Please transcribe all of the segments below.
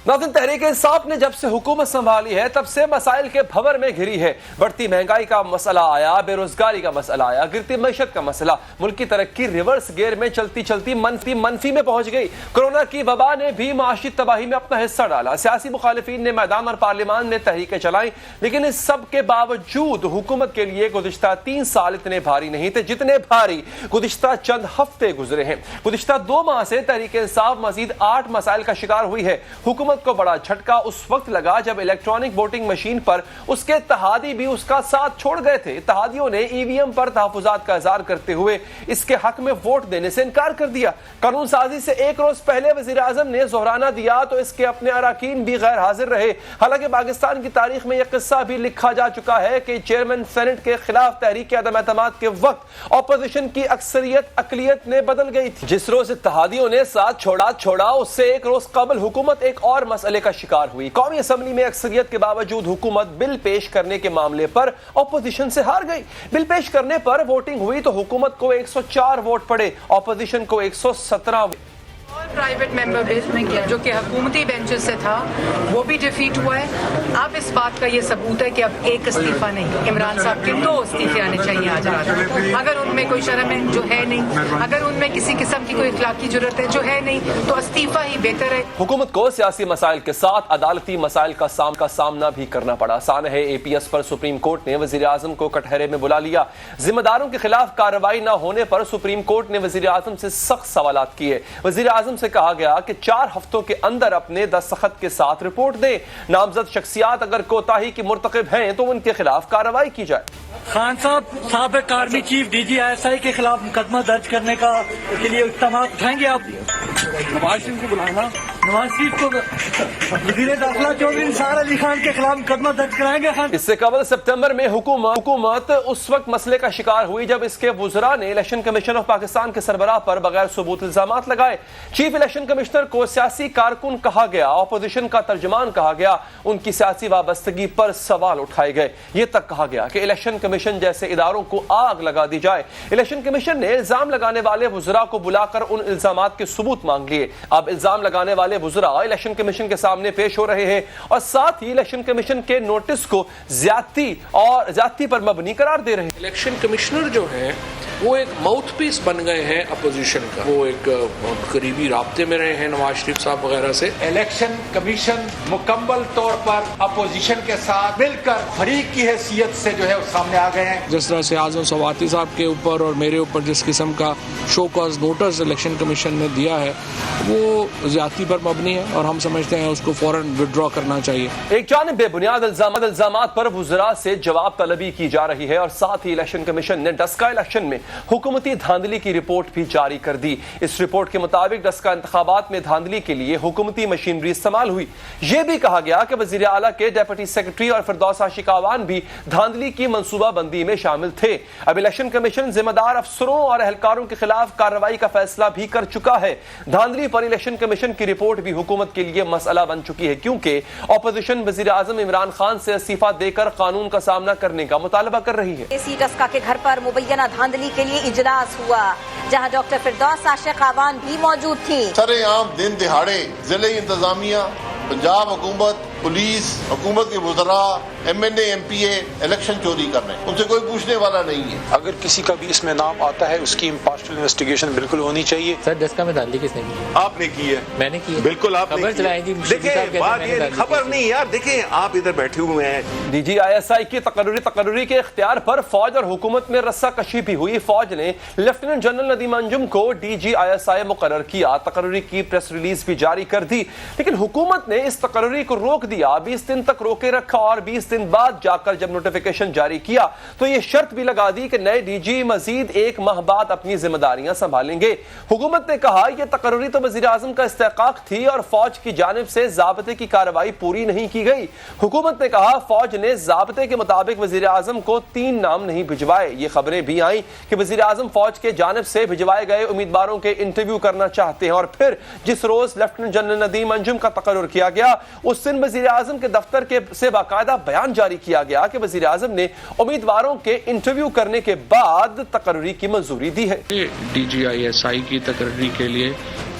नाज़रीन, तहरीक इंसाफ ने जब से हुकूमत संभाली है तब से मसाइल के भंवर में घिरी है। बढ़ती महंगाई का मसला आया, बेरोजगारी का मसला आया, गिरती मईशत का मसला, मुल्क की तरक्की रिवर्स गियर में चलती चलती मनफी में पहुंच गई। कोरोना की वबा ने भी माशी तबाही में अपना हिस्सा डाला। सियासी मुखालिफिन ने मैदान और पार्लियामान ने तहरीकें चलाई, लेकिन इस सब के बावजूद हुकूमत के लिए गुज़िश्ता 3 साल इतने भारी नहीं थे जितने भारी गुज़िश्ता चंद हफ्ते गुजरे हैं। गुज़िश्ता 2 माह से तहरीक इंसाफ मजीद 8 मसाइल का शिकार हुई है। हुकूमत को बड़ा झटका उस वक्त लगा जब इलेक्ट्रॉनिक वोटिंग मशीन पर उसके इत्तेहादी भी उसका साथ छोड़ गए थे। इत्तेहादियों ने ईवीएम पर तहफुजात का इज़हार करते हुए इसके हक में वोट देने से इनकार कर दिया। कानून साजी से 1 रोज पहले वज़ीर आज़म ने ज़ोहराना दिया तो इसके अपने अरकान भी गैर हाजिर रहे। हालांकि पाकिस्तान की तारीख में यह किस्सा भी लिखा जा चुका है कि चेयरमैन सेनेट के खिलाफ तहरीक अदम एतमाद के वक्त अपोजिशन की अक्सरियत अकलियत ने बदल गई थी। जिस रोज इत्तेहादियों ने साथ छोड़ा उससे 1 रोज कबल हुकूमत एक और मसले का शिकार हुई। कौमी असम्बली में अक्सरियत के बावजूद हुकूमत बिल पेश करने के मामले पर अपोजिशन से हार गई। बिल पेश करने पर वोटिंग हुई तो हुकूमत को 104 वोट पड़े, अपोजिशन को 117। प्राइवेट मेंबर बिल जो कि हुकूमती बेंचेस से था वो भी डिफीट हुआ है। अब इस बात का ये सबूत है कि अब एक इस्तीफा नहीं, इमरान साहब के 2 इस्तीफे आने चाहिए आज रात। अगर उनमें कोई शर्म है जो है नहीं, अगर उनमें किसी किस्म की कोई इखलाकी जरूरत है जो है नहीं, तो इस्तीफा ही बेहतर है। हुकूमत को सियासी मसाइल के साथ अदालती मसाइल का सामना भी करना पड़ा। सानहे APS पर सुप्रीम कोर्ट ने वजीर आजम को कटहरे में बुला लिया। जिम्मेदारों के खिलाफ कार्रवाई न होने पर सुप्रीम कोर्ट ने वजीर आजम से सख्त सवालात किए। वजीर आजम से कहा गया कि 4 हफ्तों के अंदर अपने दस्तखत के साथ रिपोर्ट दें। नामजद शख्सियात अगर कोताही की मुर्तकिब हैं तो उनके खिलाफ कार्रवाई की जाए। खान साहब साबिक आर्मी चीफ DG ISI के खिलाफ मुकदमा दर्ज करने के लिए इक़दाम उठाएंगे आप? नवाज शरीफ को बुलाना, नवाज शरीफ को वज़ीर दाखिला चौधरी निसार अली खान के खिलाफ मुकदमा दर्ज कराएंगे। इससे कबल सितंबर में हुकूमत उस वक्त मसले का शिकार हुई जब इसके वुज़रा ने इलेक्शन कमीशन ऑफ पाकिस्तान के सरबराह पर बगैर सबूत इल्जामात लगाए। चीफ इलेक्शन कमिश्नर को सियासी कारकुन कहा गया, अपोजिशन का तर्जुमान कहा गया, उनकी सियासी वाबस्तगी पर सवाल उठाए गए। ये तक कहा गया कि इलेक्शन कमीशन जैसे इदारों को आग लगा दी जाए। इलेक्शन कमीशन ने इल्जाम लगाने वाले वुज़रा को बुलाकर उन इल्जामात के सबूत मांग लिए। अब इल्जाम लगाने वाले वुज़रा इलेक्शन कमीशन के सामने पेश हो रहे हैं और साथ ही इलेक्शन कमीशन के नोटिस को ज्यादती पर मबनी करार दे रहे हैं। इलेक्शन कमिश्नर जो है वो एक माउथ पीस बन गए हैं अपोजिशन का। वो एक करीबी राब्ते में रहे हैं नवाज शरीफ साहब वगैरह से। इलेक्शन कमीशन मुकम्मल तौर पर अपोजिशन के साथ मिलकर फरीक की हैसियत से जो है सामने आ गए हैं। जिस तरह से आजम सवाती साहब के ऊपर और मेरे ऊपर जिस किस्म का show cause notice election commission ने दिया है वो ज्यादती पर मबनी है और हम समझते हैं उसको फौरन विड्रॉ करना चाहिए। एक जानिब बेबुनियाद इल्जामात पर वुज़रा से जवाब तलबी की जा रही है और साथ ही इलेक्शन कमीशन ने डस्का इलेक्शन में हुकूमती धांधली की रिपोर्ट भी जारी कर दी। इस रिपोर्ट के मुताबिक डस्का इंतखाबात में धांधली के लिए हुकूमती मशीनरी इस्तेमाल हुई। यह भी कहा गया कि वज़ीर आला के डेप्यूटी सेक्रेटरी और फिरदौस आशिक आवान भी धांधली की मंसूबा बंदी में शामिल थे। अब इलेक्शन कमीशन जिम्मेदार अफसरों और एहलकारों के खिलाफ कार्रवाई का फैसला भी कर चुका है। धांधली पर इलेक्शन कमीशन की रिपोर्ट भी हुकूमत के लिए मसला बन चुकी है क्योंकि अपोजिशन वज़ीर आज़म इमरान खान से इस्तीफा देकर कानून का सामना करने का मुतालबा कर रही है। डस्का के घर पर मुबैना धांधली के लिए इजलास हुआ जहां डॉक्टर फिरदौस आशिक आवान भी मौजूद थी। सरेआम दिन दिहाड़े जिले इंतजामिया, पंजाब हुकूमत, पुलिस, हुकूमत के वुज़रा, MNA MPA इलेक्शन चोरी कर रहे हैं, उनसे कोई पूछने वाला नहीं है। अगर किसी का भी इसमें नाम आता है उसकी इम्पार्शियल इन्वेस्टिगेशन बिल्कुल होनी चाहिए। सर डस्का में धांधली किसने की? आपने की है। मैंने की है। बिल्कुल आपने खबर चलाई थी। देखिए बात ये खबर नहीं यार, देखिए आप इधर बैठे हुए हैं। DG ISI की तकर्री के इख्तियार पर फौज और हुकूमत में रस्सा कशी भी हुई। फौज ने लेफ्टिनेंट जनरल नदीम अंजुम को DG ISI मुकर्रर किया। तकर्री की प्रेस रिलीज भी जारी कर दी, लेकिन हुकूमत ने इस तकर्री को रोक दिया। 20 दिन तक रोके रखा और 20 दिन बाद जाकर जब नोटिफिकेशन जारी किया तो यह शर्त भी लगा दी कि नए DG मजीद 1 माह बाद अपनी जिम्मेदारियां संभालेंगे। हुकूमत ने कहा यह तकर्री तो वज़ीर आज़म का इस्तेकाक थी और फौज की जानिब से ज़ाब्ते की कार्रवाई पूरी नहीं की गई। हुकूमत ने कहा फौज ने ज़ाब्ते के मुताबिक वज़ीर आज़म को 3 नाम नहीं भिजवाए। ये खबरें भी आई कि वज़ीर आज़म फौज के जानिब से भिजवाए गए उम्मीदवारों के इंटरव्यू करना चाहते हैं और फिर जिस रोज लेफ्टिनेंट जनरल नदीम अंजुम का तकर्रुर किया गया उस दिन वज़ीर आज़म के दफ्तर से बाकायदा बयान जारी किया गया कि वज़ीर आज़म ने उम्मीदवारों के इंटरव्यू करने के बाद तकर्री की मंजूरी दी है। DG ISI की तकर्री के लिए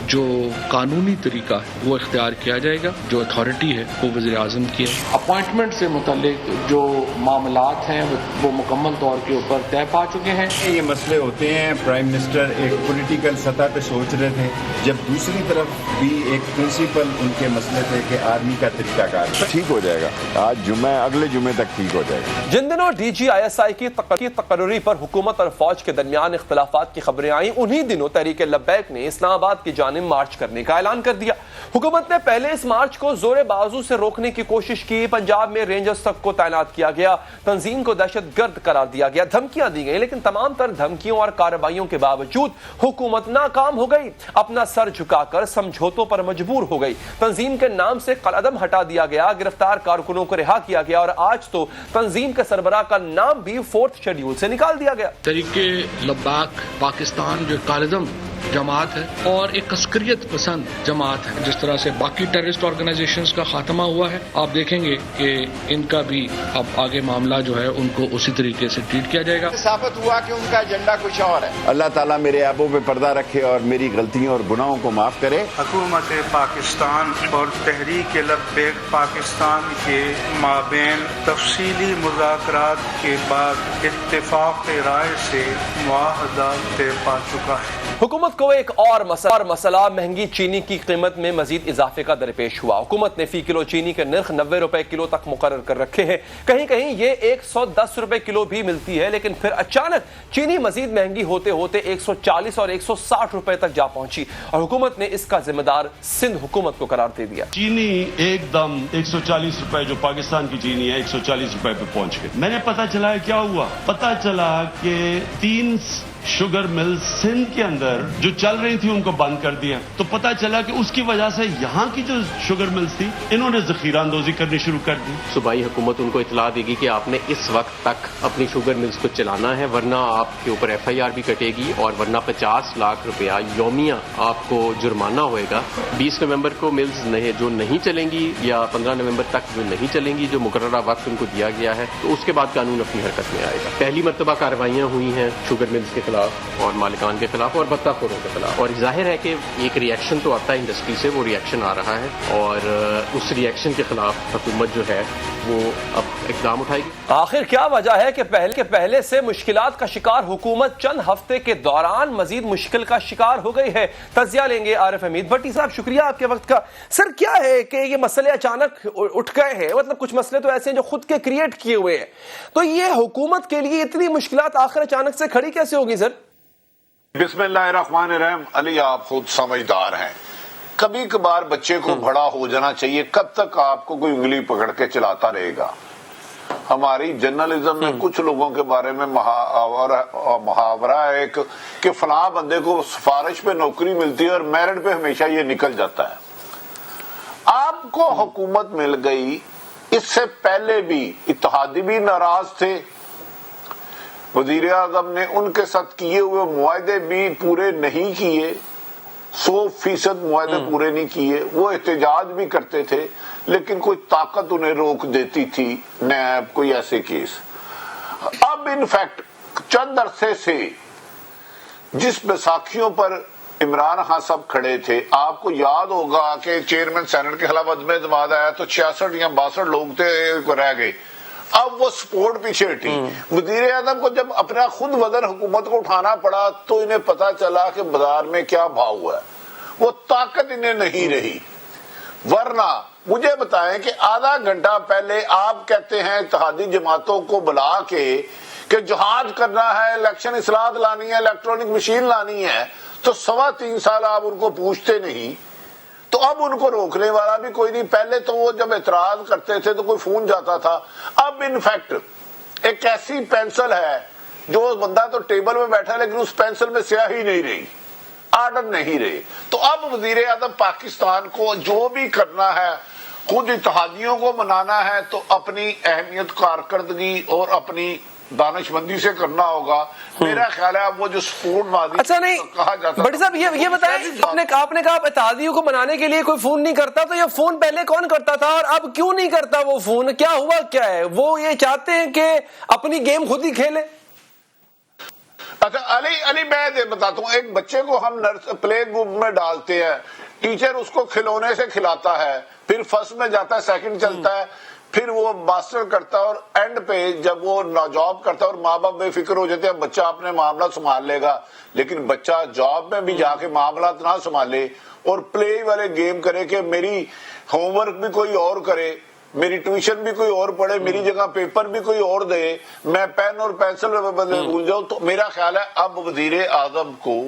जो कानूनी तरीका है वो इख्तियार किया जाएगा। जो अथॉरिटी है वो वज़ीर आज़म की है। अपॉइंटमेंट से मुतालिक जो मामलात हैं वो मुकम्मल तौर के ऊपर तय पा चुके हैं। ये मसले होते हैं, प्राइम मिनिस्टर एक पॉलिटिकल सतह पे सोच रहे थे, जब दूसरी तरफ भी एक प्रिंसिपल उनके मसले थे कि आर्मी का तरीकाकार ठीक हो जाएगा। आज जुम्मे अगले जुम्मे तक ठीक हो जाएगा। जिन दिनों DGISI की तकर्री पर हुकूमत और फौज के दरमियान इख्तलाफात की खबरें आई, उन्हीं दिनों तहरीक लब्बैक ने इस्लामाबाद की जानिब मार्च करने का ऐलान कर दिया। हुकूमत ने पहले इस मार्च को जोरे बाजू से रोकने की कोशिश की। पंजाब में रेंजर्स तक को तैनात किया गया, तंजीम को दहशतगर्द करार दिया गया, धमकियां दी गई, लेकिन तमाम तर धमकियों और कार्रवाइयों के बावजूद हुकूमत नाकाम हो गई। अपना सर झुकाकर समझौतों पर मजबूर हो गई। तंजीम के नाम से कलअदम हटा दिया गया, गिरफ्तार कारकुनों को रिहा किया गया और आज तो तंजीम के सरबराह का नाम भी 4th शेड्यूल से निकाल दिया गया। तरीके लब्बाक पाकिस्तान जो कालदम जमात है और एक अस्करियत पसंद जमात है, जिस तरह से बाकी टेररिस्ट ऑर्गेनाइजेशंस का खात्मा हुआ है, आप देखेंगे कि इनका भी अब आगे मामला जो है उनको उसी तरीके से ट्रीट किया जाएगा। साबित हुआ कि उनका एजेंडा कुछ और है। अल्लाह ताला मेरे ऐबों पे पर्दा रखे और मेरी गलतियों और गुनाहों को माफ करे। हुकूमत पाकिस्तान और तहरीक लब्बैक पाकिस्तान के माबैन तफसीली मुज़ाकरात के बाद इत्तेफाक राय से मुआहदा तय पा चुका है। हुकूमत को एक और मसला महंगी चीनी की कीमत में मजीद इजाफे का दरपेश हुआ। हुकूमत ने फी किलो चीनी के नर्ख 90 रुपए किलो तक मुकर्रर कर रखे हैं। कहीं कहीं ये 110 रुपए किलो भी मिलती है, लेकिन फिर अचानक चीनी मजीद महंगी होते होते 140 और 160 रुपए तक जा पहुंची और हुकूमत ने इसका जिम्मेदार सिंध हुकूमत को करार दे दिया। चीनी एकदम 140 रुपए, जो पाकिस्तान की चीनी है, 140 रुपए पे पहुंच गई। मैंने पता चला है क्या हुआ, पता चला कि 3 शुगर मिल सिंध के अंदर जो चल रही थी उनको बंद कर दिया। तो पता चला कि उसकी वजह से यहाँ की जो शुगर मिल्स थी इन्होंने जखीरा अंदोजी करनी शुरू कर दी। सूबाई हुकूमत उनको इतला देगी कि आपने इस वक्त तक अपनी शुगर मिल्स को चलाना है, वरना आपके ऊपर FIR भी कटेगी और वरना 50 लाख रुपया यौमिया आपको जुर्माना होएगा। 20 नवंबर को मिल्स जो नहीं चलेंगी या 15 नवंबर तक जो नहीं चलेंगी, जो मुकर्ररा वक्त उनको दिया गया है, तो उसके बाद कानून अपनी हरकत में आएगा। पहली मरतबा कार्रवाइयाँ हुई हैं शुगर मिल्स के खिलाफ और मालिकान के खिलाफ और बत्ताखोरों के खिलाफ, और जाहिर है कि एक रिएक्शन तो आता है इंडस्ट्री से, वो रिएक्शन आ रहा है और उस रिएक्शन के खिलाफ हुकूमत जो है वो अब इक़दाम उठाएगी। आखिर क्या वजह है कि पहले से मुश्किलात का शिकार हुकूमत चंद हफ्ते के दौरान मजीद मुश्किल का शिकार हो गई है? तजिया लेंगे आरिफ हमीद भट्टी साहब, शुक्रिया आपके वक्त का। सर, क्या है कि ये मसले अचानक उठ गए हैं? मतलब कुछ मसले तो ऐसे हैं जो खुद के क्रिएट किए हुए हैं, तो ये हुकूमत के लिए इतनी मुश्किलात आखिर अचानक से खड़ी कैसे होगी सर? बिस्मिल्लाहिर्रहमानिर्रहीम। अली, आप खुद समझदार हैं, कभी कभार बच्चे को बड़ा हो जाना चाहिए। कब तक आपको कोई उंगली पकड़ के चलाता रहेगा? हमारी जर्नलिज्म में कुछ लोगों के बारे में मुहावरा है कि फलां बंदे को सिफारिश पे नौकरी मिलती है और मेरिट पे हमेशा ये निकल जाता है। आपको हुकूमत मिल गई, इससे पहले भी इत्तेहादी भी नाराज थे, वजीर आज़म ने उनके साथ किए हुए मुआहदे भी पूरे नहीं किए, 100% मुआहदे पूरे नहीं किए, वो एहतजाज भी करते थे, लेकिन कोई ताकत उन्हें रोक देती थी, नैब कोई ऐसे केस। अब इनफैक्ट चंद अरसे से जिस बैसाखियों पर इमरान खान साहब खड़े थे, आपको याद होगा कि चेयरमैन सेनेट के खिलाफ अदम एतमाद आया तो 66 या 62 लोग थे रह गए। अब वो सपोर्ट पीछे हटी। वजीर आज़म को जब अपना खुद वजन हुकूमत को उठाना पड़ा तो इन्हें पता चला कि बाजार में क्या भाव हुआ है, वो ताकत इन्हें नहीं रही। वरना मुझे बताएं कि आधा घंटा पहले आप कहते हैं इत्तेहादी जमातों को बुला के कि जिहाद करना है, इलेक्शन इस्लाहत लानी है, इलेक्ट्रॉनिक मशीन लानी है, तो 3.25 साल आप उनको पूछते नहीं, तो अब उनको रोकने वाला भी कोई नहीं। पहले तो वो जब एतराज करते थे तो कोई फोन जाता था, अब इनफैक्ट एक ऐसी पेंसिल है जो बंदा तो टेबल में बैठा है लेकिन उस पेंसिल में स्याही नहीं रही, आर्डर नहीं रही। तो अब वजीर आज़म पाकिस्तान को जो भी करना है, खुद इत्तेहादियों को मनाना है, तो अपनी अहमियत, कारकर्दगी और अपनी दानिशमंदी से करना होगा। मेरा ख्याल है वो जो सपोर्ट वादी अच्छा नहीं कहा जाता, बड़ी साहब ये बताएं, आपने कहा इत्तेहादियों को मनाने के लिए कोई फोन नहीं करता, तो ये फोन पहले कौन करता था और अब क्यों नहीं करता? वो फोन क्या हुआ, क्या है? वो ये चाहते हैं कि अपनी गेम खुद ही खेले। اچھا علی میں بتاتا ہوں، ایک بچے کو ہم پلے گروپ میں ڈالتے ہیں، ٹیچر اس کو کھلونے سے کھلاتا ہے، پھر فرسٹ میں جاتا ہے، سیکنڈ چلتا ہے، پھر وہ ماسٹر کرتا ہے، اور اینڈ پہ جب وہ جاب کرتا ہے اور ماں باپ بے فکر ہو جاتے ہیں بچہ اپنے معاملات سنبھال لے گا، لیکن بچہ جاب میں بھی جا کے معاملات نہ سنبھالے اور پلے والے گیم کرے کہ میری ہوم ورک بھی کوئی اور کرے، میری ٹیوشن بھی کوئی اور پڑھے، میری جگہ پیپر بھی کوئی اور دے، میں پین اور پینسل بدلے بھول جاؤں، تو میرا خیال ہے اب وزیر اعظم کو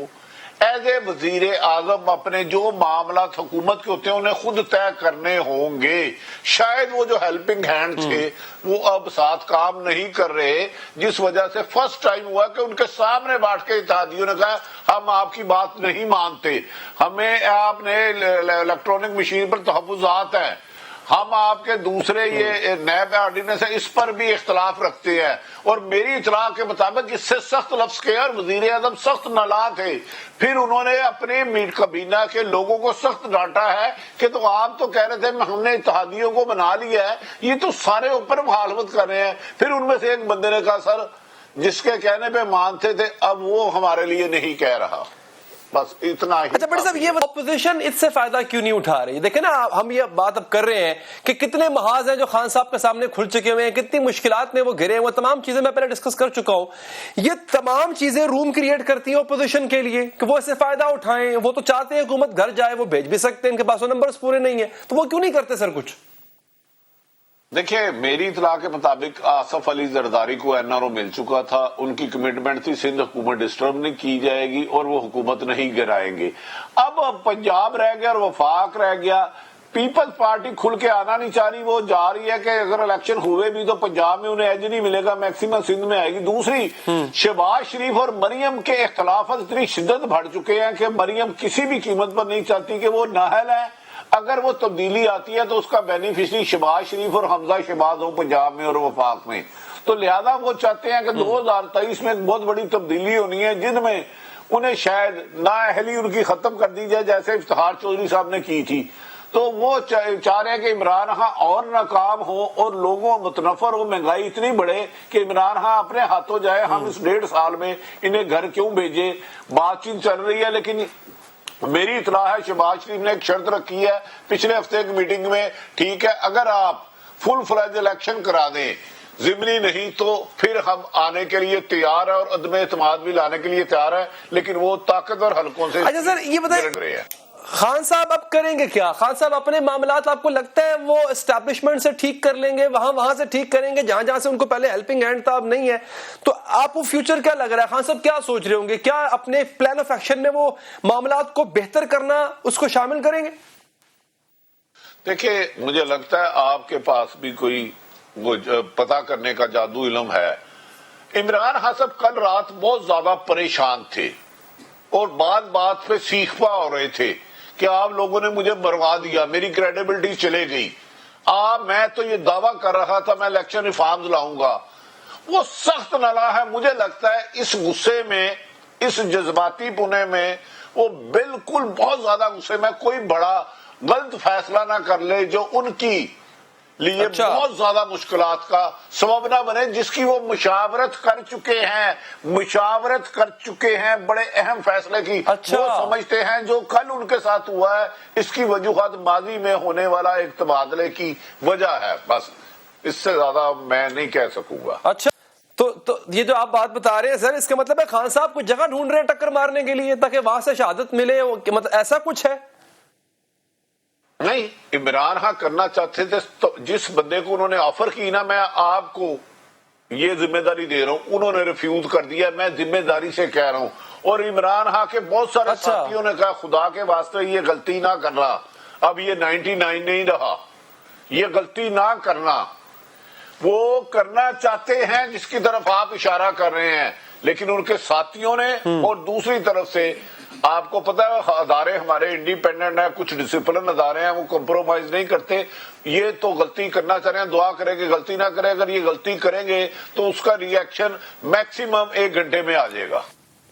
ایز اے وزیر اعظم اپنے جو معاملات حکومت کے ہوتے ہیں انہیں خود طے کرنے ہوں گے. شاید وہ جو ہیلپنگ ہینڈ تھے وہ اب ساتھ کام نہیں کر رہے، جس وجہ سے فرسٹ ٹائم ہوا کہ ان کے سامنے بیٹھ کے اتحادیوں نے کہا ہم آپ کی بات نہیں مانتے، ہمیں آپ نے الیکٹرانک مشین پر تحفظات ہیں، ہم آپ کے دوسرے یہ نیب آرڈیننس ہے اس پر بھی اختلاف رکھتے ہیں، اور میری اطلاع کے مطابق اس سے سخت لفظ کیا اور وزیر اعظم سخت نالاں تھے. پھر انہوں نے اپنے میٹ کابینہ کے لوگوں کو سخت ڈانٹا ہے کہ تو آپ تو کہہ رہے تھے ہم نے اتحادیوں کو بنا لیا ہے، یہ تو سارے اوپر مخالفت کر رہے ہیں. پھر ان میں سے ایک بندے نے کہا سر جس کے کہنے پہ مانتے تھے اب وہ ہمارے لیے نہیں کہہ رہا، بس اتنا ہی. اچھا بڑے صاحب یہ اپوزیشن اس سے فائدہ کیوں نہیں اٹھا رہی؟ دیکھیں نا ہم یہ بات اب کر رہے ہیں کہ کتنے محاذ ہیں جو خان صاحب کے سامنے کھل چکے ہوئے ہیں، کتنی مشکلات میں وہ گھرے ہیں، وہ تمام چیزیں میں پہلے ڈسکس کر چکا ہوں. یہ تمام چیزیں روم کریٹ کرتی ہیں اپوزیشن کے لیے کہ وہ اس سے فائدہ اٹھائیں. وہ تو چاہتے ہیں حکومت گھر جائے، وہ بھیج بھی سکتے ہیں، ان کے پاس وہ نمبرز پورے نہیں ہیں، تو وہ کیوں نہیں کرتے سر کچھ؟ دیکھیں میری اطلاع کے مطابق آصف علی زرداری کو این آر او مل چکا تھا، ان کی کمٹمنٹ تھی سندھ حکومت ڈسٹرب نہیں کی جائے گی اور وہ حکومت نہیں گرائیں گے. اب پنجاب رہ گیا اور وفاق رہ گیا. پیپلز پارٹی کھل کے آنا نہیں چاہ رہی، وہ جا رہی ہے کہ اگر الیکشن ہوئے بھی تو پنجاب میں انہیں ایج نہیں ملے گا، میکسیمم سندھ میں آئے گی. دوسری شہباز شریف اور مریم کے اختلافات اتنی شدت بڑھ چکے ہیں کہ مریم کسی بھی قیمت پر نہیں چاہتی کہ وہ نااہل ہے. اگر وہ تبدیلی آتی ہے تو اس کا بینیفیشری شہباز شریف اور حمزہ شہباز ہوں پنجاب میں اور وفاق میں. تو لہذا وہ چاہتے ہیں کہ 2023 میں ایک بہت بڑی تبدیلی ہونی ہے جن میں انہیں شاید نااہلی ان کی ختم کر دی جائے جیسے افتخار چودھری صاحب نے کی تھی. تو وہ چاہ رہے ہیں کہ عمران خان اور ناکام ہو اور لوگوں متنفر ہو، مہنگائی اتنی بڑھے کہ عمران خان اپنے ہاتھوں جائے ہم اس 1.5 سال میں انہیں گھر کیوں بھیجے. بات چیت چل رہی ہے، لیکن میری اطلاع ہے شہباز شریف نے ایک شرط رکھی ہے پچھلے ہفتے کی میٹنگ میں، ٹھیک ہے اگر آپ فل فلیج الیکشن کرا دیں ضمنی نہیں تو پھر ہم آنے کے لیے تیار ہے اور عدم اعتماد بھی لانے کے لیے تیار ہے، لیکن وہ طاقتور حلقوں سے. اچھا سر یہ بتائیں خان صاحب اب کریں گے کیا؟ خان صاحب اپنے معاملات آپ کو لگتا ہے وہ اسٹیبلشمنٹ سے ٹھیک کر لیں گے، وہاں سے ٹھیک کریں گے جہاں سے ان کو پہلے ہیلپنگ ہینڈ تھا اب نہیں ہے؟ تو آپ کو فیوچر کیا لگ رہا ہے؟ خان صاحب کیا سوچ رہے ہوں گے؟ کیا اپنے پلان آف ایکشن میں وہ معاملات کو بہتر کرنا اس کو شامل کریں گے؟ دیکھیں مجھے لگتا ہے آپ کے پاس بھی کوئی وہ پتہ کرنے کا جادو علم ہے. عمران خان صاحب کل رات بہت زیادہ پریشان تھے اور بات پہ سیکھوا ہو رہے تھے کہ آپ لوگوں نے مجھے مروا دیا، میری کریڈیبلٹی چلے گئی. میں تو یہ دعویٰ کر رہا تھا میں الیکشن ریفارمز لاؤں گا. وہ سخت نالاں ہے. مجھے لگتا ہے اس غصے میں، اس جذباتی پنے میں وہ بالکل بہت زیادہ غصے میں کوئی بڑا غلط فیصلہ نہ کر لے جو ان کی لیے بہت زیادہ مشکلات کا سبب نہ بنے، جس کی وہ مشاورت کر چکے ہیں بڑے اہم فیصلے کی. وہ سمجھتے ہیں جو کل ان کے ساتھ ہوا ہے اس کی وجوہات ماضی میں ہونے والا ایک تبادلے کی وجہ ہے. بس اس سے زیادہ میں نہیں کہہ سکوں گا. اچھا تو یہ جو آپ بات بتا رہے ہیں سر اس کا مطلب ہے خان صاحب کو جگہ ڈھونڈ رہے ہیں ٹکر مارنے کے لیے تاکہ وہاں سے شہادت ملے، مطلب ایسا کچھ ہے؟ نہیں، عمران خان کرنا چاہتے تھے تو جس بندے کو انہوں نے آفر کی نا میں آپ کو یہ ذمہ داری دے رہا ہوں، انہوں نے ریفیوز کر دیا. میں ذمہ داری سے کہہ رہا ہوں اور عمران خان کے بہت سارے ساتھیوں نے کہا خدا کے واسطے یہ غلطی نہ کرنا، اب یہ 99 نہیں رہا، یہ غلطی نہ کرنا. وہ کرنا چاہتے ہیں جس کی طرف آپ اشارہ کر رہے ہیں، لیکن ان کے ساتھیوں نے اور دوسری طرف سے آپ کو پتا ہے ادارے ہمارے انڈیپینڈنٹ ہیں، کچھ ڈسپلن ادارے ہیں، وہ کمپرومائز نہیں کرتے. یہ تو غلطی کرنا چاہ رہے ہیں، دعا کریں کہ غلطی نہ کریں. اگر یہ غلطی کریں گے تو اس کا ری ایکشن میکسیمم 1 گھنٹے میں آ جائے گا.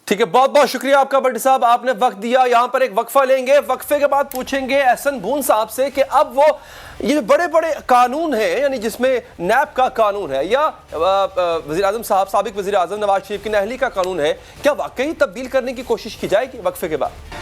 ٹھیک ہے، بہت بہت شکریہ آپ کا بٹی صاحب، آپ نے وقت دیا. یہاں پر ایک وقفہ لیں گے، وقفے کے بعد پوچھیں گے احسن بھون صاحب سے کہ اب وہ یہ بڑے بڑے قانون ہیں، یعنی جس میں نیب کا قانون ہے یا وزیر اعظم صاحب، سابق وزیر اعظم نواز شریف کی نااہلی کا قانون ہے، کیا واقعی تبدیل کرنے کی کوشش کی جائے گی؟ وقفے کے بعد.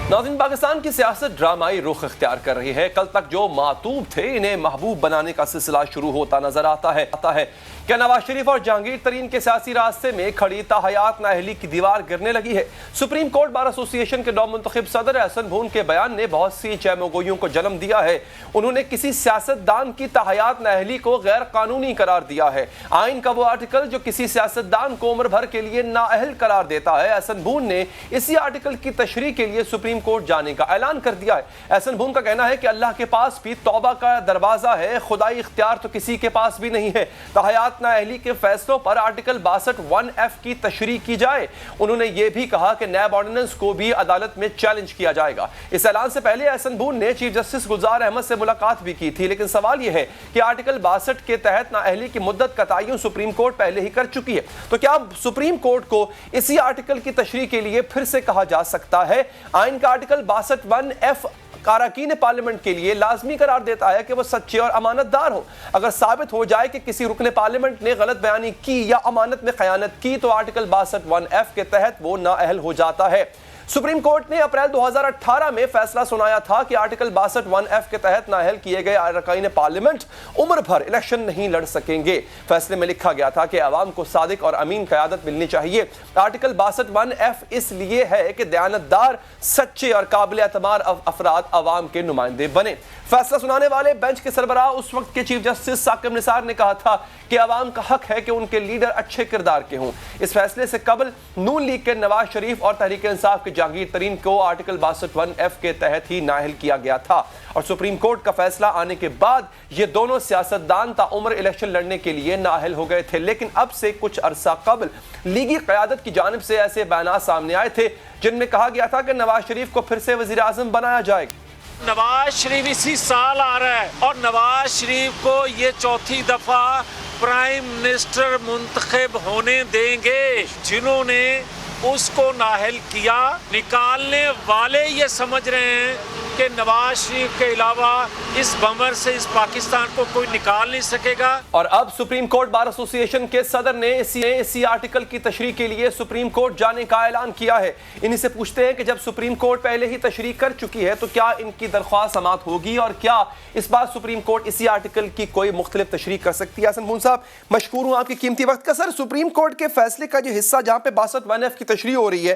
ناظرین، پاکستان کی سیاست ڈرامائی رخ اختیار کر رہی ہے. کل تک جو معطوب تھے انہیں محبوب بنانے کا سلسلہ شروع ہوتا نظر آتا ہے. کیا نواز شریف اور جہانگیر ترین کے سیاسی راستے میں کھڑی تاحیات نااہلی کی دیوار گرنے لگی ہے؟ سپریم کورٹ بار ایسوسی ایشن کے نو منتخب صدر احسن بھون کے بیان نے بہت سی چہم گوئیوں کو جنم دیا ہے. انہوں نے کسی سیاستدان کی تاحیات نااہلی کو غیر قانونی قرار دیا ہے. آئین کا وہ آرٹیکل جو کسی سیاستدان کو عمر بھر کے لیے نااہل قرار دیتا ہے. احسن بھون نے اسی آرٹیکل کی تشریح کے لیے سپریم کورٹ جانے کا اعلان کر دیا ہے. احسن بھون کا کہنا ہے کہ اللہ کے پاس بھی توبہ کا دروازہ ہے، خدائی اختیار تو کسی کے پاس بھی نہیں ہے. تاحیات نااہلی کے فیصلوں پر آرٹیکل 62(1)(f) کی تشریح کی جائے. انہوں نے یہ بھی کہا کہ نیب آرڈیننس کو بھی عدالت میں چیلنج کیا جائے گا. اس اعلان سے پہلے احسن بھون نے چیف جسٹس گلزار احمد سے ملاقات بھی کی تھی، لیکن سوال یہ ہے کہ آرٹیکل 62 کے تحت نااہلی کی مدت کا تعین سپریم کورٹ پہلے ہی کر چکی ہے، تو کیا سپریم کورٹ کو اسی آرٹیکل کی تشریح کے لیے پھر سے کہا جا سکتا ہے؟ آئین کا آرٹیکل 62(1)(f) کاراکین پارلیمنٹ کے لیے لازمی قرار دیتا ہے کہ وہ سچے اور امانت دار ہوں. اگر ثابت ہو جائے کہ کسی رکن پارلیمنٹ نے غلط بیانی کی یا امانت میں خیانت کی تو آرٹیکل 62(1)(f) کے تحت وہ نااہل ہو جاتا ہے. سپریم کورٹ نے اپریل 2018 میں فیصلہ سنایا تھا کہ آرٹیکل 62(1)(f) کے تحت نااہل کیے گئے ارکان پارلیمنٹ عمر بھر الیکشن نہیں لڑ سکیں گے. فیصلے میں لکھا گیا تھا کہ عوام کو صادق اور امین قیادت ملنی چاہیے. آرٹیکل 62(1)(f) اس لیے ہے کہ دیانتدار، سچے اور قابل اعتماد افراد عوام کے نمائندے بنے. فیصلہ سنانے والے بینچ کے سربراہ اس وقت کے چیف جسٹس ثاقب نثار نے کہا تھا کہ عوام کا حق ہے کہ ان کے لیڈر اچھے کردار کے ہوں. اس فیصلے سے قبل نون لیگ کے نواز شریف اور تحریک انصاف کے جہانگیر ترین کو آرٹیکل 62(1)(f) کے تحت ہی نااہل کیا گیا تھا، اور سپریم کورٹ کا فیصلہ آنے کے بعد یہ دونوں سیاستدان تا عمر الیکشن لڑنے کے لیے نااہل ہو گئے تھے. لیکن اب سے کچھ عرصہ قبل لیگی قیادت کی جانب سے ایسے بیانات سامنے آئے تھے جن میں کہا گیا تھا کہ نواز شریف کو پھر سے وزیر اعظم بنایا جائے گا. نواز شریف اسی سال آ رہا ہے اور نواز شریف کو یہ چوتھی دفعہ پرائم منسٹر منتخب ہونے دیں گے. جنہوں نے اس کو نااہل کیا، نکالنے والے یہ سمجھ رہے ہیں کہ نواز شریف کے علاوہ اس بمر سے اس پاکستان کو کوئی نکال نہیں سکے گا. اور اب سپریم کورٹ بار ایسوسی ایشن کے صدر نے اسی آرٹیکل کی تشریح کے لیے سپریم کورٹ جانے کا اعلان کیا ہے. انہی سے پوچھتے ہیں کہ جب سپریم کورٹ پہلے ہی تشریح کر چکی ہے تو کیا ان کی درخواست سماعت ہوگی، اور کیا اس بار سپریم کورٹ اسی آرٹیکل کی کوئی مختلف تشریح کر سکتی ہے؟ احسن بھون صاحب، مشکور ہوں آپ کی قیمتی وقت کا. سر، سپریم کورٹ کے فیصلے کا جو حصہ جہاں پہ 62(1)(f) کی تشریح ہو رہی ہے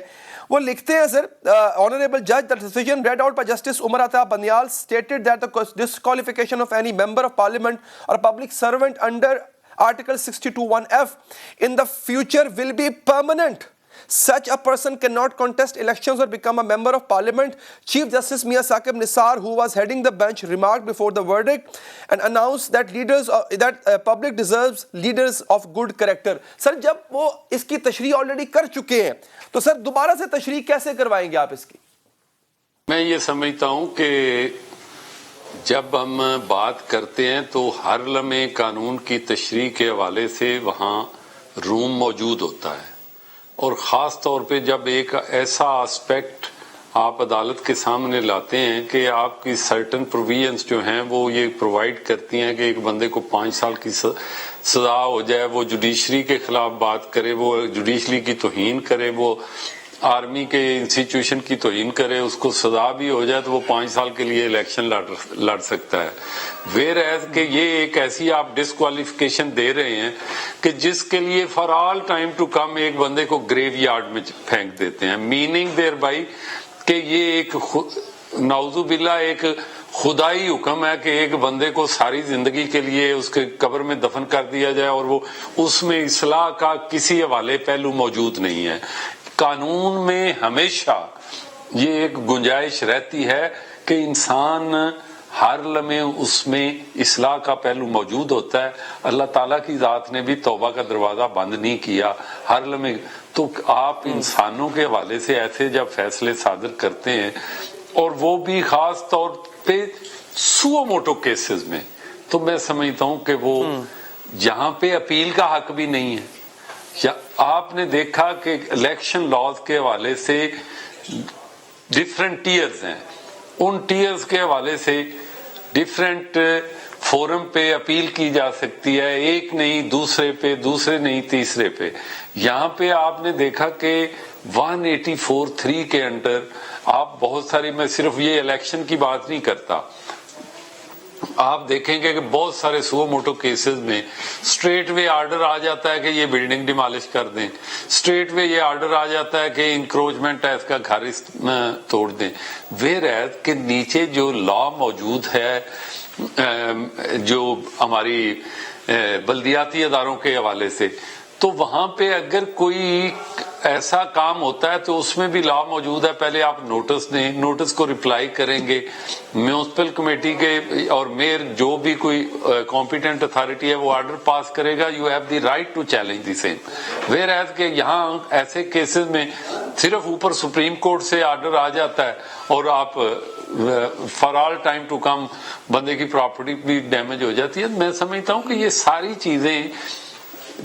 وہ لکھتے ہیں سر، آنریبل جج the decision read out by Justice Umar Ata Banial stated that the disqualification of any member of parliament or public servant under article 62(1)(f) in the future will be permanent. Such a person cannot contest elections or become a member of parliament. Chief Justice Mia Saqib Nisar, who was heading the bench, remarked before the verdict and announced that public deserves leaders of good character. سر، جب وہ اس کی تشریح already کر چکے ہیں تو سر دوبارہ سے تشریح کیسے کروائیں گے آپ اس کی؟ میں یہ سمجھتا ہوں کہ جب ہم بات کرتے ہیں تو ہر لمحے قانون کی تشریح کے حوالے سے وہاں روم موجود ہوتا ہے، اور خاص طور پہ جب ایک ایسا آسپیکٹ آپ عدالت کے سامنے لاتے ہیں کہ آپ کی سرٹن پروویژنز جو ہیں وہ یہ پرووائڈ کرتی ہیں کہ ایک بندے کو 5 سال کی سزا ہو جائے، وہ جوڈیشری کے خلاف بات کرے، وہ جوڈیشری کی توہین کرے، وہ آرمی کے انسٹیٹیوشن کی توہین کرے، اس کو سزا بھی ہو جائے تو وہ 5 سال کے لیے الیکشن لڑ سکتا ہے. ویئر ایز کہ یہ ایک ایسی آپ ڈسکوالیفیکیشن دے رہے ہیں کہ جس کے لیے for all time to come ایک بندے کو گریو یارڈ میں پھینک دیتے ہیں. میننگ دیر بائی کہ یہ ایک نعوذ باللہ ایک خدائی حکم ہے کہ ایک بندے کو ساری زندگی کے لیے اس کے قبر میں دفن کر دیا جائے، اور وہ اس میں اصلاح کا کسی حوالے پہلو موجود نہیں ہے. قانون میں ہمیشہ یہ ایک گنجائش رہتی ہے کہ انسان ہر لمحے اس میں اصلاح کا پہلو موجود ہوتا ہے. اللہ تعالیٰ کی ذات نے بھی توبہ کا دروازہ بند نہیں کیا ہر لمحے. تو آپ انسانوں کے حوالے سے ایسے جب فیصلے صادر کرتے ہیں، اور وہ بھی خاص طور پہ سو موٹو کیسز میں، تو میں سمجھتا ہوں کہ وہ जहां पे अपील का हक भी नहीं है। या आपने देखा कि इलेक्शन लॉज के हवाले से डिफरेंट टीयर्स हैं, उन टीयर्स के हवाले से डिफरेंट फोरम पे अपील की जा सकती है, एक नहीं दूसरे पे, दूसरे नहीं तीसरे पे। यहाँ पे आपने देखा कि 184(3) के अंडर आप बहुत सारी, मैं सिर्फ ये इलेक्शन की बात नहीं करता, आप देखेंगे कि बहुत सारे सुओ मोटो केसेस में स्ट्रेट वे आर्डर आ जाता है कि ये बिल्डिंग डिमोलिश कर दें, स्ट्रेट वे ये आर्डर आ जाता है कि इंक्रोचमेंट है, इसका घर तोड़ दें। वेयर के नीचे जो लॉ मौजूद है, जो हमारी बल्दियाती अदारों के हवाले से, तो वहां पे अगर कोई ऐसा काम होता है तो उसमें भी लॉ मौजूद है। पहले आप नोटिस दें, नोटिस को रिप्लाई करेंगे, म्यूनिसिपल कमेटी के और मेयर जो भी कोई कॉम्पिटेंट अथॉरिटी है वो ऑर्डर पास करेगा, you have the right to challenge the same. Whereas के यहाँ ऐसे केसेस में सिर्फ ऊपर सुप्रीम कोर्ट से ऑर्डर आ जाता है और आप for all time to come बंदे की प्रॉपर्टी भी डैमेज हो जाती है। मैं समझता हूँ कि ये सारी चीजें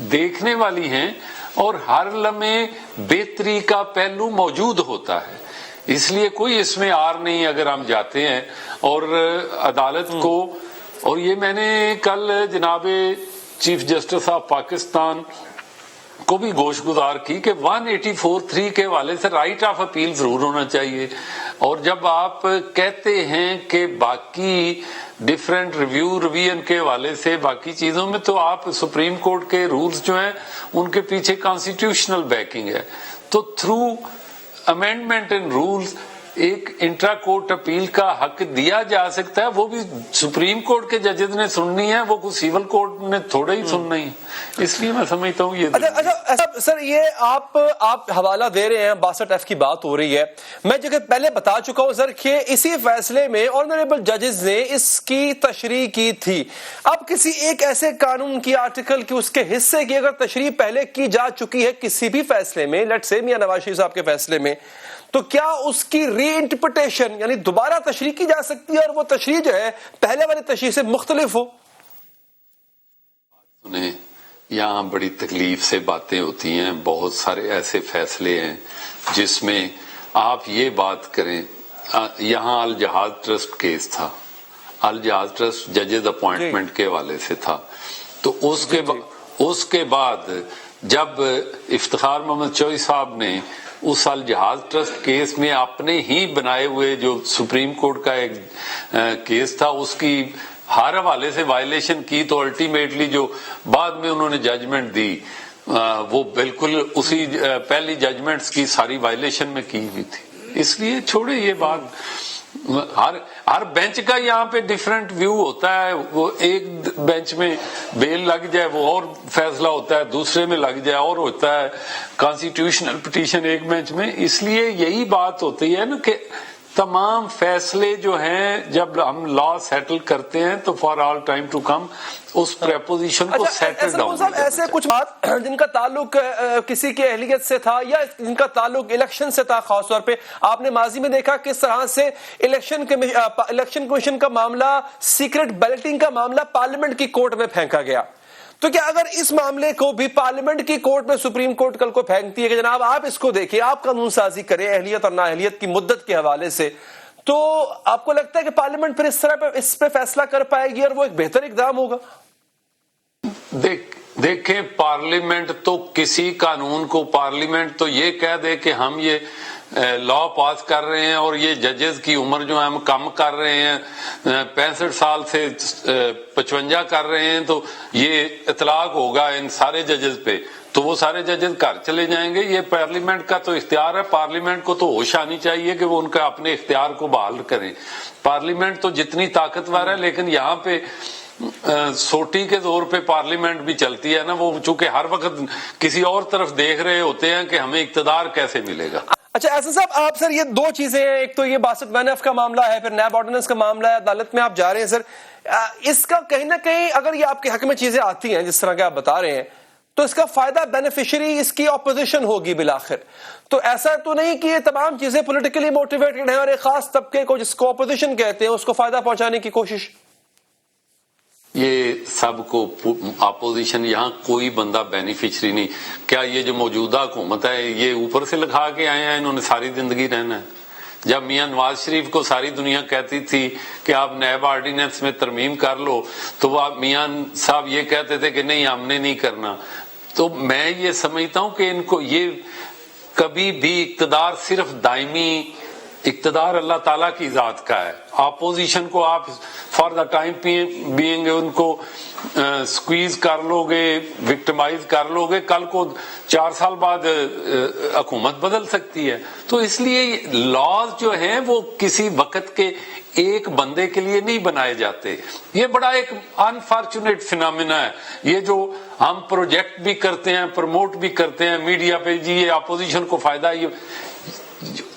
देखने वाली हैं और हर लम्हे बेहतरी का पहलू मौजूद होता है, इसलिए कोई इसमें आर नहीं अगर हम जाते हैं और अदालत को। और ये मैंने कल जनाबे चीफ जस्टिस ऑफ पाकिस्तान को भी गोशगुजार की कि 184(3) के हवाले से राइट ऑफ अपील जरूर होना चाहिए। और जब आप कहते हैं कि बाकी डिफरेंट रिवीजन के हवाले से बाकी चीजों में, तो आप सुप्रीम कोर्ट के रूल्स जो हैं उनके पीछे कॉन्स्टिट्यूशनल बैकिंग है, तो थ्रू अमेंडमेंट इन रूल्स एक इंट्रा कोर्ट अपील का हक दिया जा सकता है। वो भी सुप्रीम कोर्ट के जजेस ने सुननी है, वो कुछ सिविल कोर्ट ने थोड़ा ही सुनना ही। इसलिए मैं समझता हूँ ये अच्छा सर, ये आप हवाला दे रहे हैं 62F की बात हो रही है। मैं जगह पहले बता चुका हूं सर कि इसी फैसले में ऑनरेबल जजेस ने इसकी तशरीह की थी। अब किसी एक ऐसे कानून की आर्टिकल की उसके हिस्से की अगर तशरीह पहले की जा चुकी है किसी भी फैसले में, लेट्स से मियां नवाज शरीफ साहब के फैसले में, तो क्या उसकी री इंटरप्रिटेशन यानी दोबारा तशरीह की जा सकती है और वो तशरीह जो है पहले वाली तशरीह से मुख्तलिफ हो? यहाँ बड़ी तकलीफ से बातें होती हैं, बहुत सारे ऐसे फैसले हैं जिसमें आप ये बात करें। यहाँ अल जहाज ट्रस्ट केस था, अल जहाज ट्रस्ट जजेस अपॉइंटमेंट के हवाले से था, तो उसके बाद जब इफ्तिखार मोहम्मद चौधरी साहब ने उस अल जहाज ट्रस्ट केस में अपने ही बनाए हुए जो सुप्रीम कोर्ट का एक केस था उसकी हर हवाले से वायलेशन की, तो अल्टीमेटली जो बाद में उन्होंने जजमेंट दी वो बिल्कुल उसी पहली जजमेंट्स की सारी वायलेशन में की हुई थी। इसलिए छोड़े ये बात, हर बेंच का यहाँ पे डिफरेंट व्यू होता है। वो एक बेंच में बेल लग जाए वो और फैसला होता है, दूसरे में लग जाए और होता है कॉन्स्टिट्यूशनल पिटीशन एक बेंच में। इसलिए यही बात होती है ना कि तमाम फैसले जो हैं जब हम लॉ सेटल करते हैं तो for all time to come उस प्रेपोजिशन को सेटल डाउन। ऐसे कुछ बात जिनका ताल्लुक किसी की अहलियत से था या जिनका ताल्लुक इलेक्शन से था, खासतौर पे आपने माजी में देखा किस तरह से इलेक्शन कमीशन का मामला, सीक्रेट बैलेटिंग का मामला पार्लियामेंट की कोर्ट में फेंका गया। तो क्या अगर इस मामले को भी पार्लियामेंट की कोर्ट में सुप्रीम कोर्ट कल को फेंकती है कि जनाब आप इसको देखिए, आप कानून साजी करें अहलियत और नाअहलियत की मुद्दत के हवाले से, तो आपको लगता है कि पार्लियामेंट फिर इस पे फैसला कर पाएगी और वो एक बेहतर इकदाम होगा? देखें, पार्लियामेंट तो किसी कानून को पार्लियामेंट तो ये कह दे कि हम ये लॉ पास कर रहे हैं और ये जजेस की उम्र जो है हम कम कर रहे हैं, 65 साल से 55 कर रहे हैं, तो ये इतलाक होगा इन सारे जजेस पे, तो वो सारे जजेस घर चले जाएंगे। ये पार्लियामेंट का तो इख्तियार है, पार्लियामेंट को तो होश आनी चाहिए कि वो उनका अपने इख्तियार को बहाल करें। पार्लियामेंट तो जितनी ताकतवर है, लेकिन यहाँ पे सोटी के जोर पे पार्लियामेंट भी चलती है ना, वो चूंकि हर वक्त किसी और तरफ देख रहे होते हैं कि हमें इक्तदार कैसे मिलेगा। अच्छा एहसन साहब, आप सर ये दो चीजें हैं, एक तो ये 62F का मामला है, फिर नैब ऑर्डिनेंस का मामला है, अदालत में आप जा रहे हैं सर, इसका कहीं ना कहीं अगर ये आपके हक में चीजें आती हैं जिस तरह के आप बता रहे हैं, तो इसका फायदा बेनिफिशियरी इसकी ऑपोजिशन होगी बिलाखिर। तो ऐसा तो नहीं कि ये तमाम चीजें पॉलिटिकली मोटिवेटेड हैं और एक खास तबके को जिसको ऑपोजिशन कहते हैं उसको फायदा पहुंचाने की कोशिश? ये सबको अपोजिशन, यहाँ कोई बंदा बेनिफिशरी नहीं। क्या ये जो मौजूदा हुकूमत है ये ऊपर से लिखा के आए हैं, इन्होंने सारी जिंदगी रहना है? जब मियां नवाज शरीफ को सारी दुनिया कहती थी कि आप नैब ऑर्डिनेंस में तरमीम कर लो, तो आप मियां साहब ये कहते थे कि नहीं हमने नहीं करना। तो मैं ये समझता हूं कि इनको ये कभी भी इक्तदार सिर्फ दायमी इक्तदार अल्लाह ताला की जात का है। अपोजिशन को आप फॉर द टाइम बीइंग उनको स्क्वीज कर लोगे, विक्टिमाइज कर लोगे, कल को 4 साल बाद हुकूमत बदल सकती है। तो इसलिए लॉज जो हैं वो किसी वक्त के एक बंदे के लिए नहीं बनाए जाते। ये बड़ा एक अनफॉर्चुनेट फिनोमिना है। ये जो हम प्रोजेक्ट भी करते हैं, प्रमोट भी करते हैं मीडिया पे, जी ये अपोजिशन को फायदा, ये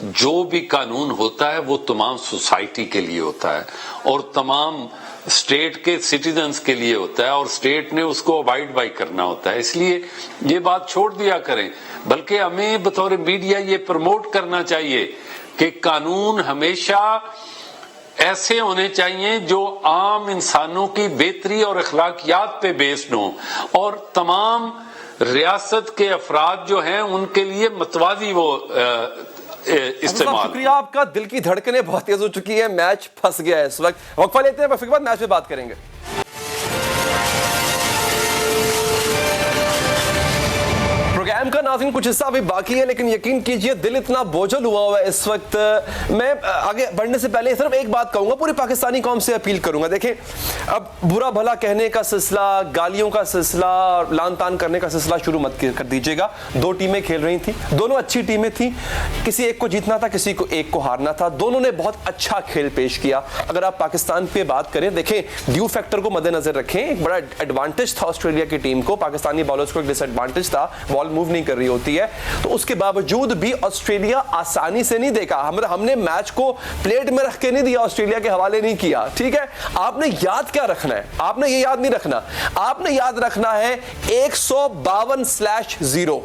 जो भी कानून होता है वो तमाम सोसाइटी के लिए होता है और तमाम स्टेट के सिटीजन्स के लिए होता है और स्टेट ने उसको अवॉइड बाई करना होता है। इसलिए ये बात छोड़ दिया करें, बल्कि हमें बतौर मीडिया ये प्रमोट करना चाहिए कि कानून हमेशा ऐसे होने चाहिए जो आम इंसानों की बेहतरी और अखलाकियात पे बेस्ड हो और तमाम रियासत के अफराद जो हैं उनके लिए मतवाजी वो इस्तेमाल। शुक्रिया आपका। दिल की धड़कनें बहुत तेज हो चुकी है, मैच फंस गया है इस वक्त। वक्फा लेते हैं, वक्फे के बाद मैच पे बात करेंगे। प्रोग्राम का नाज़रीन कुछ हिस्सा अभी बाकी है, लेकिन यकीन कीजिए दिल इतना बोझल हुआ है इस वक्त। मैं आगे बढ़ने से पहले सिर्फ एक बात कहूंगा, पूरी पाकिस्तानी कौम से अपील करूंगा। देखें, अब बुरा भला कहने का सिलसिला, गालियों का सिलसिला, लान तान करने का सिलसिला शुरू मत कर दीजिएगा। 2 टीमें खेल रही थी, दोनों अच्छी टीमें थी, किसी एक को जीतना था, किसी को एक को हारना था। दोनों ने बहुत अच्छा खेल पेश किया। अगर आप पाकिस्तान पे बात करें, देखें ड्यू फैक्टर को मद्देनजर रखें, एक बड़ा एडवांटेज था ऑस्ट्रेलिया की टीम को, पाकिस्तानी बॉलर्स को एक डिसएडवांटेज था, बॉल मूव नहीं कर रही होती है। तो उसके बावजूद भी ऑस्ट्रेलिया आसानी से नहीं देखा। हमने मैच को प्लेट में रख के नहीं दिया, ऑस्ट्रेलिया के हवाले नहीं किया। ठीक है, आपने याद क्या रखना है? आपने ये याद नहीं रखना, आपने याद रखना है 152/0।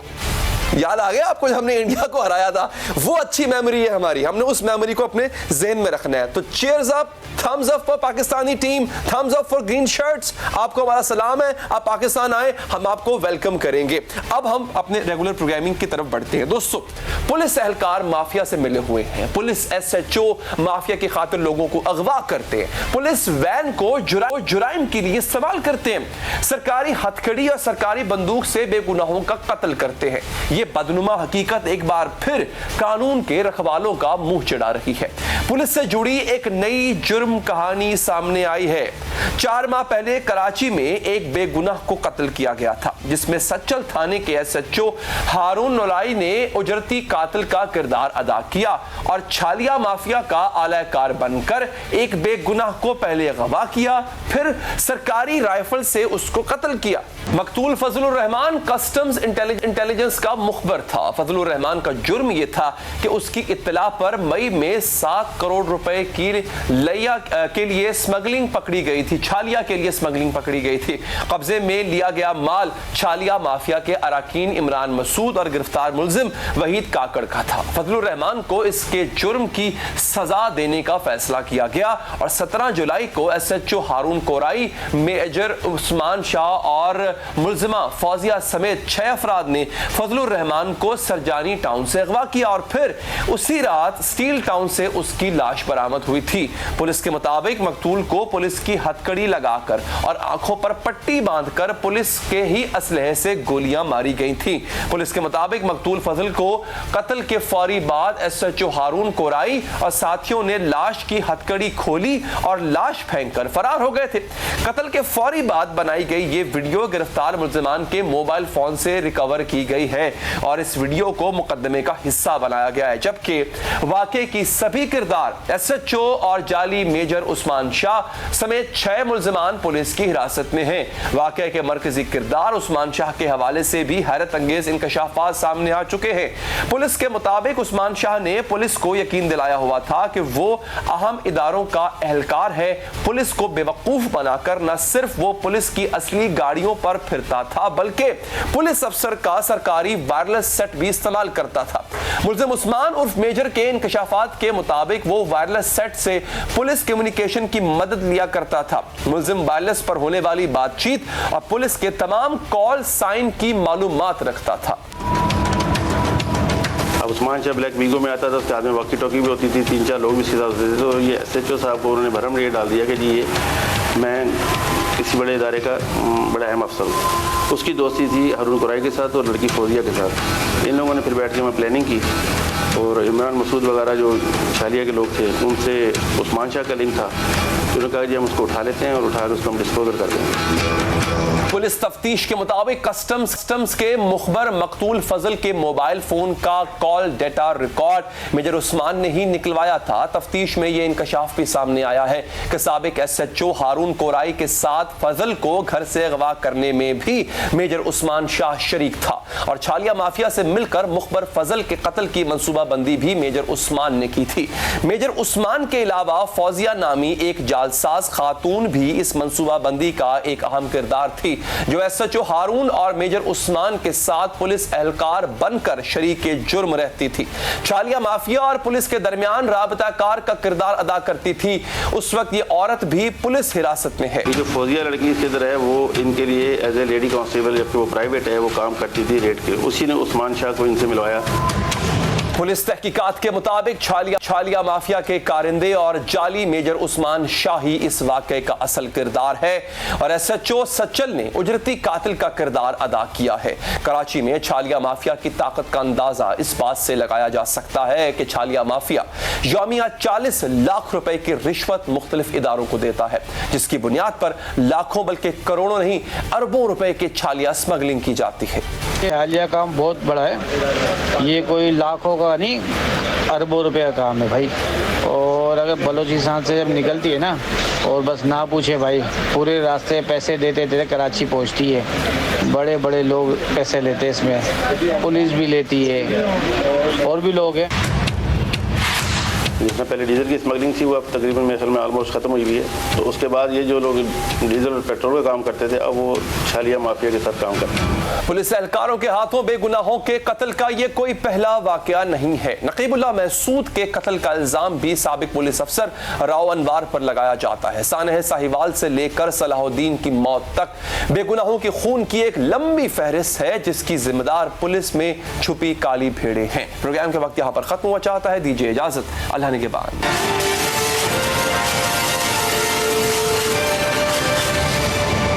याद आ गया आपको, जब हमने इंडिया को हराया था? वो अच्छी मेमोरी है हमारी, हमने उस मेमोरी को अपने ज़हन में रखना है। तो cheers up, thumbs up for Pakistani team, thumbs up for green shirts. आपको हमारा सलाम है, आप पाकिस्तान आए, हम आपको वेलकम करेंगे। अब हम अपने रेगुलर प्रोग्रामिंग की तरफ बढ़ते हैं। दोस्तों, पुलिस एहलकार माफिया से मिले हुए हैं, पुलिस SHO माफिया की खातिर लोगों को अगवा करते हैं, पुलिस वैन को जुराइम के लिए इस्तेमाल करते हैं, सरकारी हथकड़ी और सरकारी बंदूक से बेगुनाहों का कत्ल करते हैं। ये बदनुमा हकीकत एक बार फिर कानून के रखवालों का मुंह चिढ़ा रही है। पुलिस से जुड़ी एक नई जुर्म कहानी सामने आई है। 4 माह पहले कराची में एक बेगुनाह को कत्ल किया गया था, जिसमें सच्चल थाने के SHO हारून नौलाई ने उजरती कातिल का किरदार अदा किया और छालिया माफिया का आलाकार बनकर एक बेगुनाह को पहले अगवा किया, फिर सरकारी राइफल से उसको कत्ल किया। मकतूल फजलुर रहमान कस्टम्स इंटेलिजेंस का मुखबर था। फजलुर रहमान का जुर्म यह था कि उसकी इत्तला पर मई में 7 करोड़ रुपए की लैया के लिए स्मगलिंग पकड़ी गई थी, छालिया के लिए स्मगलिंग पकड़ी गई थी। कब्जे में लिया गया माल छालिया माफिया के अराकीन इमरान मसूद और गिरफ्तार मुलजिम वहीद काकड़ का था। फजलुर रहमान को इसके जुर्म की सजा देने का फैसला किया गया और 17 जुलाई को SHO हारून कोराई, मेजर उस्मान शाह और मुलजिमा फौजिया समेत 6 अफराद ने फजलुर रहमान को सरजानी टाउन से अगवा किया और फिर उसी रात स्टील टाउन से उसकी लाश बरामद हुई थी। पुलिस के मुताबिक मकतूल को पुलिस की हथकड़ी लगाकर और आंखों पर पट्टी बांधकर पुलिस के ही असलहे से गोलियां मारी गई थी। पुलिस के मुताबिक मकतूल फजल को कत्ल के फौरी बाद SHO हारून कोराई और साथियों ने लाश की हथकड़ी खोली और लाश फेंककर फरार हो गए थे। कत्ल के फौरी बाद बनाई गई ये वीडियो गिरफ्तार मुलजिमान के मोबाइल फोन से रिकवर की गई है और इस वीडियो को मुकदमे का हिस्सा बनाया गया है, जबकि वाकये की सभी किरदार SHO और जाली मेजर उस्मान शाह समेत 6 मुलजिमान पुलिस की हिरासत में हैं। वाकये के मरकजी किरदार उस्मान शाह के हवाले से भी हैरत अंगेज इंकशाफात सामने आ चुके हैं। पुलिस के मुताबिक उस्मान शाह ने पुलिस को यकीन दिलाया हुआ था कि वो अहम इदारों का एहलकार है। पुलिस को बेवकूफ बनाकर न सिर्फ वो पुलिस की असली गाड़ियों पर फिरता था, बल्कि पुलिस अफसर का सरकारी وائرلیس سیٹ بھی استعمال کرتا تھا۔ ملزم عثمان عرف میجر کے انکشافات کے مطابق وہ وائرلیس سیٹ سے پولیس کمیونیکیشن کی مدد لیا کرتا تھا۔ ملزم وائرلیس پر ہونے والی بات چیت اور پولیس کے تمام کال سائن کی معلومات رکھتا تھا۔ اب عثمان شاہ بلیک ویگو میں آتا تھا، اس کے ہاتھ میں واکی ٹاکی بھی ہوتی تھی، 3-4 لوگ بھی اس کے ساتھ ہوتے تھے۔ تو یہ SHO صاحب کو انہوں نے بھرم یہ ڈال دیا کہ جی یہ میں کسی بڑے ادارے کا بڑا اہم افسر ہوں۔ اس کی دوستی تھی ہارون قرائی کے ساتھ اور لڑکی فوزیہ کے ساتھ۔ ان لوگوں نے پھر بیٹھ کے میں پلاننگ کی اور عمران مسعود وغیرہ جو چھالیہ کے لوگ تھے ان سے عثمان شاہ کا لنک تھا، انہوں نے کہا جی ہم اس کو اٹھا لیتے ہیں اور اٹھا کے اس کو ہم ڈسپوزل کر دیں گے۔ پولیس تفتیش کے مطابق کسٹمز کے مخبر مقتول فضل کے موبائل فون کا کال ڈیٹا ریکارڈ میجر عثمان نے ہی نکلوایا تھا۔ تفتیش میں یہ انکشاف بھی سامنے آیا ہے کہ سابق SHO ہارون قرائی کے ساتھ فضل کو گھر سے اغوا کرنے میں بھی میجر عثمان شاہ شریک تھا اور چھالیہ مافیا سے مل کر مخبر فضل کے قتل کی منصوبہ بندی بھی میجر عثمان نے کی تھی۔ میجر عثمان کے علاوہ فوزیہ نامی ایک جالساز خاتون بھی اس منصوبہ بندی کا ایک اہم کردار تھی جو SHO ہارون اور میجر عثمان کے ساتھ پولیس اہلکار بن کر شریک جرم رہتی تھی۔ چھالیہ مافیا اور پولیس کے درمیان رابطہ کار کا کردار ادا کرتی تھی۔ اس وقت یہ عورت بھی پولیس حراست میں ہے۔ یہ جو فوزیہ لڑکی اس کے ادھر ہے وہ ان کے لیے ایز اے لیڈی کانسٹیبل، جبکہ وہ پرائیویٹ ہے، وہ کام کرتی تھی ریٹ کے، اسی نے عثمان شاہ کو ان سے ملوایا۔ پولیس تحقیقات کے مطابق چھالیہ مافیا کے کارندے اور جعلی میجر عثمان شاہ ہی اس واقعے کا اصل کردار ہے اور SHO سچل نے اجرتی قاتل کا کردار ادا کیا ہے۔ کراچی میں چھالیہ مافیا کی طاقت کا اندازہ اس بات سے لگایا جا سکتا ہے کہ چھالیہ مافیا یومیہ 40 لاکھ روپے کی رشوت مختلف اداروں کو دیتا ہے، جس کی بنیاد پر لاکھوں بلکہ کروڑوں نہیں اربوں روپے کی چھالیہ اسمگلنگ کی جاتی ہے۔ حالیہ کام بہت بڑا ہے، یہ کوئی لاکھوں کا نہیں اربوں روپے کا کام ہے بھائی۔ اور اگر بلوچستان سے جب نکلتی ہے نا اور بس نہ پوچھے بھائی، پورے راستے پیسے دیتے دیتے کراچی پہنچتی ہے۔ بڑے بڑے لوگ پیسے لیتے اس میں، پولیس بھی لیتی ہے اور بھی لوگ ہیں۔ جس میں پہلے ڈیزل کی اسمگلنگ تھی وہ اب تقریباً میرے خیال میں آلموسٹ ختم ہوئی بھی ہے۔ تو اس کے بعد یہ جو لوگ ڈیزل اور پیٹرول کا کام کرتے تھے اب وہ چھالیہ مافیا کے ساتھ کام کرتے ہیں۔ پولیس اہلکاروں کے ہاتھوں بے گناہوں کے قتل کا یہ کوئی پہلا واقعہ نہیں ہے۔ نقیب اللہ محسود کے قتل کا الزام بھی سابق پولیس افسر راؤ انوار پر لگایا جاتا ہے۔ سانحہ ساہیوال سے لے کر صلاح الدین کی موت تک بے گناہوں کی خون کی ایک لمبی فہرست ہے جس کی ذمہ دار پولیس میں چھپی کالی بھیڑیں ہیں۔ پروگرام کے وقت یہاں پر ختم ہوا چاہتا ہے، دیجیے اجازت، اللہ نگہبان۔